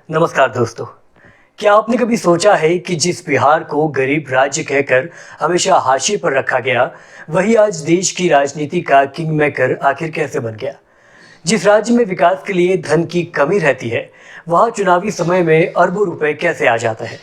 नमस्कार दोस्तों। क्या आपने कभी सोचा है कि जिस बिहार को गरीब राज्य कहकर हमेशा हाशिए पर रखा गया, वही आज देश की राजनीति का किंग मेकर आखिर कैसे बन गया? जिस राज्य में विकास के लिए धन की कमी रहती है, वहाँ चुनावी समय में अरबों रुपए कैसे आ जाता है?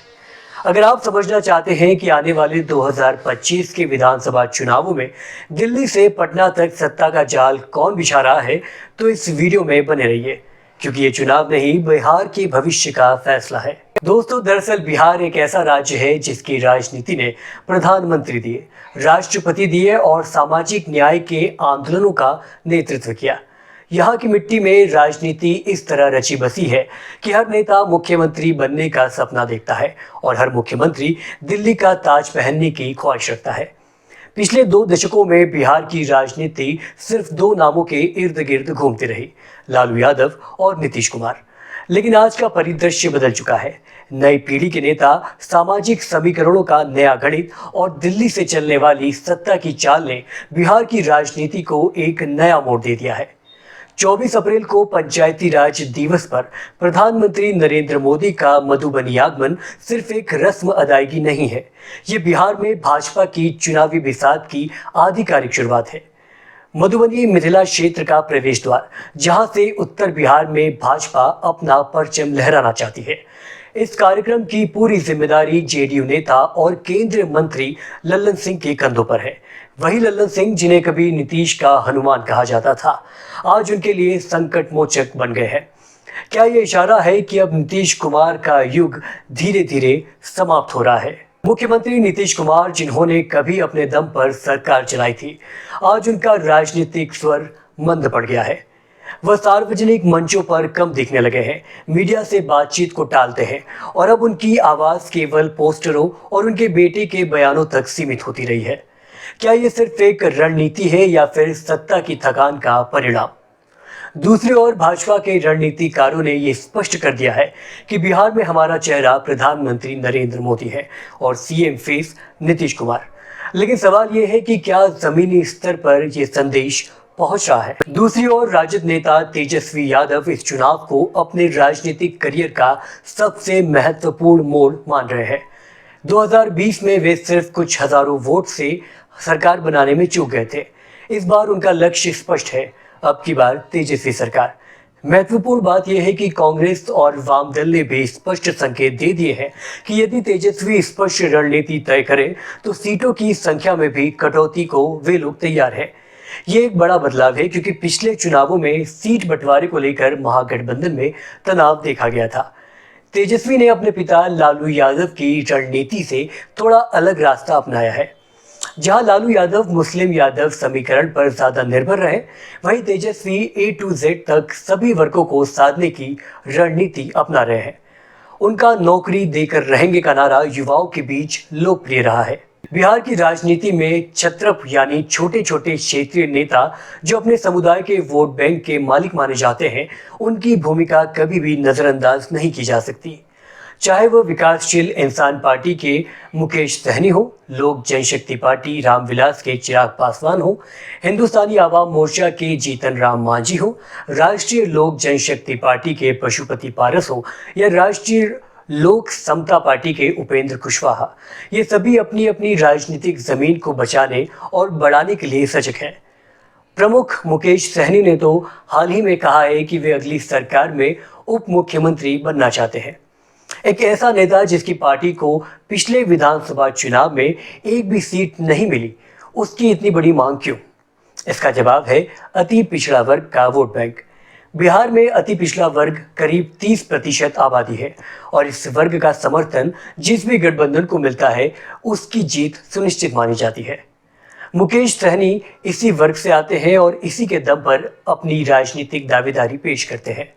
अगर आप समझना चाहते हैं कि आने वाले 2025 के विधानसभा चुनावों में दिल्ली से पटना तक सत्ता का जाल कौन बिछा रहा है, तो इस वीडियो में बने रहिए, क्योंकि ये चुनाव नहीं, बिहार के भविष्य का फैसला है। दोस्तों, दरअसल बिहार एक ऐसा राज्य है जिसकी राजनीति ने प्रधानमंत्री दिए, राष्ट्रपति दिए और सामाजिक न्याय के आंदोलनों का नेतृत्व किया। यहाँ की मिट्टी में राजनीति इस तरह रची बसी है कि हर नेता मुख्यमंत्री बनने का सपना देखता है और हर मुख्यमंत्री दिल्ली का ताज पहनने की ख्वाहिश रखता है। पिछले 2 दशकों में बिहार की राजनीति सिर्फ 2 नामों के इर्द गिर्द घूमती रही, लालू यादव और नीतीश कुमार। लेकिन आज का परिदृश्य बदल चुका है। नई पीढ़ी के नेता, सामाजिक समीकरणों का नया गणित और दिल्ली से चलने वाली सत्ता की चाल ने बिहार की राजनीति को एक नया मोड़ दे दिया है। 24 अप्रैल को पंचायती राज दिवस पर प्रधानमंत्री नरेंद्र मोदी का मधुबनी आगमन सिर्फ एक रस्म अदायगी नहीं है, ये बिहार में भाजपा की चुनावी बिसात की आधिकारिक शुरुआत है। मधुबनी मिथिला क्षेत्र का प्रवेश द्वार, जहां से उत्तर बिहार में भाजपा अपना परचम लहराना चाहती है। इस कार्यक्रम की पूरी जिम्मेदारी जेडीयू नेता और केंद्रीय मंत्री लल्लन सिंह के कंधों पर है। वही लल्लन सिंह जिन्हें कभी नीतीश का हनुमान कहा जाता था, आज उनके लिए संकट मोचक बन गए हैं। क्या ये इशारा है कि अब नीतीश कुमार का युग धीरे धीरे समाप्त हो रहा है? मुख्यमंत्री नीतीश कुमार, जिन्होंने कभी अपने दम पर सरकार चलाई थी, आज उनका राजनीतिक स्वर मंद पड़ गया है। वह सार्वजनिक मंचों पर कम दिखने लगे हैं, मीडिया से बातचीत को टालते हैं और अब उनकी आवाज केवल पोस्टरों और उनके बेटे के बयानों तक सीमित होती रही है। क्या ये सिर्फ एक रणनीति है या फिर सत्ता की थकान का परिणाम? दूसरी ओर भाजपा के रणनीतिकारों ने ये स्पष्ट कर दिया है कि बिहार में हमारा चेहरा प्रधानमंत्री नरेंद्र मोदी है और सीएम फेस नीतीश कुमार। लेकिन सवाल ये है कि क्या जमीनी स्तर पर ये संदेश पहुंच रहा है? दूसरी ओर राजद नेता तेजस्वी यादव इस चुनाव को अपने राजनीतिक करियर का सबसे महत्वपूर्ण मोड़ मान रहे हैं। 2020 में वे सिर्फ कुछ हजारों वोट से सरकार बनाने में चूक गए थे। इस बार उनका लक्ष्य स्पष्ट है, अब की बार तेजस्वी सरकार। महत्वपूर्ण बात यह है कि कांग्रेस और वाम दल ने भी स्पष्ट संकेत दे दिए हैं कि यदि तेजस्वी स्पष्ट रणनीति तय करें तो सीटों की संख्या में भी कटौती को वे लोग तैयार हैं। ये एक बड़ा बदलाव है, क्योंकि पिछले चुनावों में सीट बंटवारे को लेकर महागठबंधन में तनाव देखा गया था। तेजस्वी ने अपने पिता लालू यादव की रणनीति से थोड़ा अलग रास्ता अपनाया है। जहां लालू यादव मुस्लिम यादव समीकरण पर ज्यादा निर्भर रहे, वहीं तेजस्वी A to Z तक सभी वर्गों को साधने की रणनीति अपना रहे हैं। उनका नौकरी देकर रहेंगे का नारा युवाओं के बीच लोकप्रिय रहा है। बिहार की राजनीति में छत्रप यानी छोटे छोटे क्षेत्रीय नेता, जो अपने समुदाय के वोट बैंक के मालिक माने जाते हैं, उनकी भूमिका कभी भी नजरअंदाज नहीं की जा सकती। चाहे वह विकासशील इंसान पार्टी के मुकेश सहनी हो, लोक जनशक्ति पार्टी रामविलास के चिराग पासवान हो, हिंदुस्तानी आवाम मोर्चा के जीतन राम मांझी हो, राष्ट्रीय लोक जनशक्ति पार्टी के पशुपति पारस हो या राष्ट्रीय लोक समता पार्टी के उपेंद्र कुशवाहा, ये सभी अपनी अपनी राजनीतिक जमीन को बचाने और बढ़ाने के लिए सजग हैं। प्रमुख मुकेश सहनी ने तो हाल ही में कहा है कि वे अगली सरकार में उप मुख्यमंत्री बनना चाहते हैं। एक ऐसा नेता जिसकी पार्टी को पिछले विधानसभा चुनाव में एक भी सीट नहीं मिली, उसकी इतनी बड़ी मांग क्यों? इसका जवाब है अति पिछड़ा वर्ग का वोट बैंक। बिहार में अति पिछड़ा वर्ग करीब 30% आबादी है और इस वर्ग का समर्थन जिस भी गठबंधन को मिलता है, उसकी जीत सुनिश्चित मानी जाती है। मुकेश सहनी इसी वर्ग से आते हैं और इसी के दम पर अपनी राजनीतिक दावेदारी पेश करते हैं।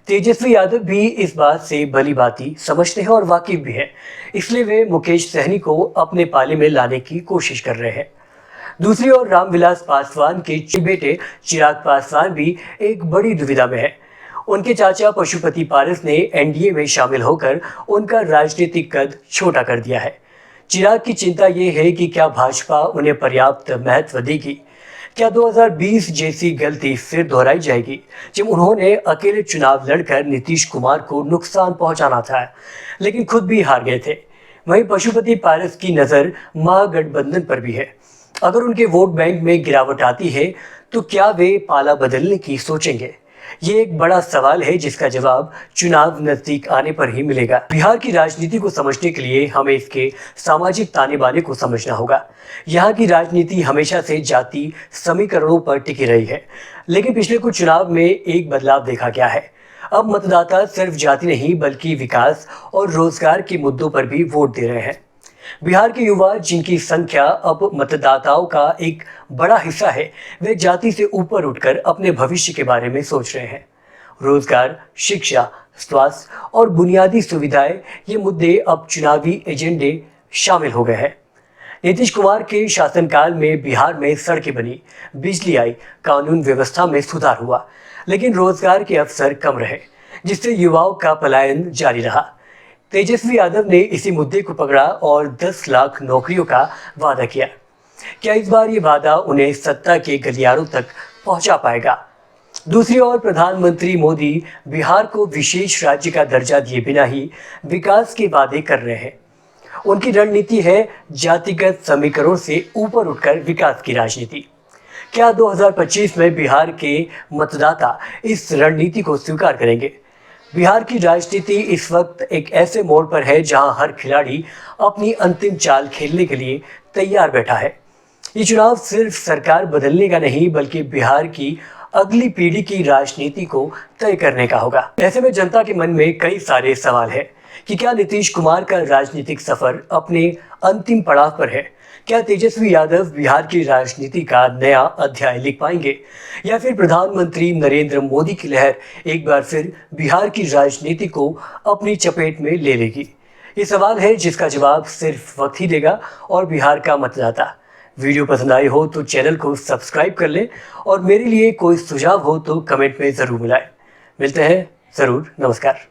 तेजस्वी यादव भी इस बात से भली भांति समझते हैं और वाकिफ भी हैं, इसलिए वे मुकेश सहनी को अपने पाले में लाने की कोशिश कर रहे हैं। दूसरी ओर रामविलास पासवान के बेटे चिराग पासवान भी एक बड़ी दुविधा में है। उनके चाचा पशुपति पारस ने एनडीए में शामिल होकर उनका राजनीतिक कद छोटा कर दिया है। चिराग की चिंता ये है कि क्या भाजपा उन्हें पर्याप्त महत्व देगी। क्या 2020 जैसी गलती फिर दोहराई जाएगी, जब उन्होंने अकेले चुनाव लड़कर नीतीश कुमार को नुकसान पहुंचाना था, लेकिन खुद भी हार गए थे। वहीं पशुपति पारस की नज़र महागठबंधन पर भी है। अगर उनके वोट बैंक में गिरावट आती है तो क्या वे पाला बदलने की सोचेंगे? ये एक बड़ा सवाल है जिसका जवाब चुनाव नजदीक आने पर ही मिलेगा। बिहार की राजनीति को समझने के लिए हमें इसके सामाजिक ताने बाने को समझना होगा। यहाँ की राजनीति हमेशा से जाति समीकरणों पर टिकी रही है, लेकिन पिछले कुछ चुनाव में एक बदलाव देखा गया है। अब मतदाता सिर्फ जाति नहीं बल्कि विकास और रोजगार के मुद्दों पर भी वोट दे रहे हैं। बिहार के युवा, जिनकी संख्या अब मतदाताओं का एक बड़ा हिस्सा है, वे जाति से ऊपर उठकर अपने भविष्य के बारे में सोच रहे हैं। रोजगार, शिक्षा, स्वास्थ्य और बुनियादी सुविधाएं, ये मुद्दे अब चुनावी एजेंडे शामिल हो गए हैं। नीतीश कुमार के शासनकाल में बिहार में सड़कें बनी, बिजली आई, कानून व्यवस्था में सुधार हुआ, लेकिन रोजगार के अवसर कम रहे, जिससे युवाओं का पलायन जारी रहा। तेजस्वी यादव ने इसी मुद्दे को पकड़ा और 10 लाख नौकरियों का वादा किया। क्या इस बार ये वादा उन्हें सत्ता के गलियारों तक पहुंचा पाएगा? दूसरी ओर प्रधानमंत्री मोदी बिहार को विशेष राज्य का दर्जा दिए बिना ही विकास के वादे कर रहे हैं। उनकी रणनीति है जातिगत समीकरणों से ऊपर उठकर विकास की राजनीति। क्या 2025 में बिहार के मतदाता इस रणनीति को स्वीकार करेंगे? बिहार की राजनीति इस वक्त एक ऐसे मोड़ पर है जहां हर खिलाड़ी अपनी अंतिम चाल खेलने के लिए तैयार बैठा है। ये चुनाव सिर्फ सरकार बदलने का नहीं बल्कि बिहार की अगली पीढ़ी की राजनीति को तय करने का होगा। ऐसे में जनता के मन में कई सारे सवाल है कि क्या नीतीश कुमार का राजनीतिक सफर अपने अंतिम पड़ाव पर है? क्या तेजस्वी यादव बिहार की राजनीति का नया अध्याय लिख पाएंगे, या फिर प्रधानमंत्री नरेंद्र मोदी की लहर एक बार फिर बिहार की राजनीति को अपनी चपेट में ले लेगी? ये सवाल है जिसका जवाब सिर्फ वक्त ही देगा और बिहार का मतदाता। वीडियो पसंद आई हो तो चैनल को सब्सक्राइब कर ले और मेरे लिए कोई सुझाव हो तो कमेंट में ज़रूर मिलाएं। मिलते हैं ज़रूर। नमस्कार।